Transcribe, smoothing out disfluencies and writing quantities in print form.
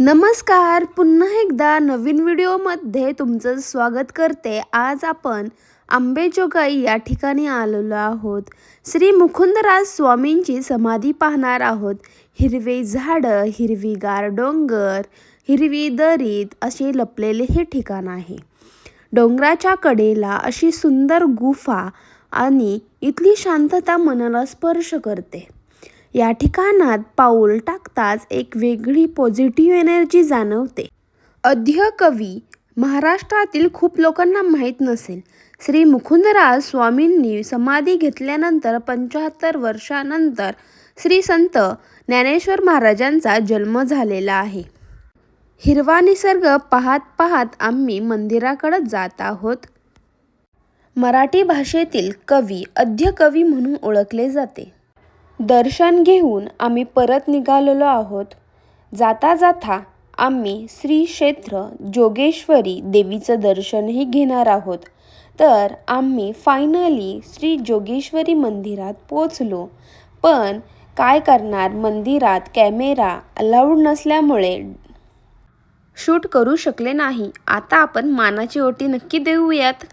नमस्कार, पुन्हा एकदा नवीन व्हिडिओमध्ये तुमचं स्वागत करते. आज आपण अंबेजोगाई या ठिकाणी आलेलो आहोत. श्री मुकुंदराज स्वामींची समाधी पाहणार आहोत. हिरवे झाडं, हिरवीगार डोंगर, हिरवी दरीत असे लपलेले हे ठिकाण आहे. डोंगराच्या कडेला अशी सुंदर गुफा आणि इथली शांतता मनाला स्पर्श करते. या ठिकाणात पाऊल टाकताच एक वेगळी पॉझिटिव्ह एनर्जी जाणवते. अद्य कवी महाराष्ट्रातील खूप लोकांना माहीत नसेल, श्री मुकुंदराज स्वामींनी समाधी घेतल्यानंतर 75 वर्षानंतर श्री संत ज्ञानेश्वर महाराजांचा जन्म झालेला आहे. हिरवा निसर्ग पाहत पाहत आम्ही मंदिराकडे जात आहोत. मराठी भाषेतील कवी अद्य कवी म्हणून ओळखले जाते. दर्शन घेऊन आम्ही परत निघालेलो आहोत. जाता जाता आम्ही श्री क्षेत्र जोगेश्वरी देवीचं दर्शनही घेणार आहोत. तर आम्ही फायनली श्री जोगेश्वरी मंदिरात पोचलो. पण काय करणार, मंदिरात कॅमेरा अलाउड नसल्यामुळे शूट करू शकले नाही. आता आपण मानाची ओटी नक्की देऊयात.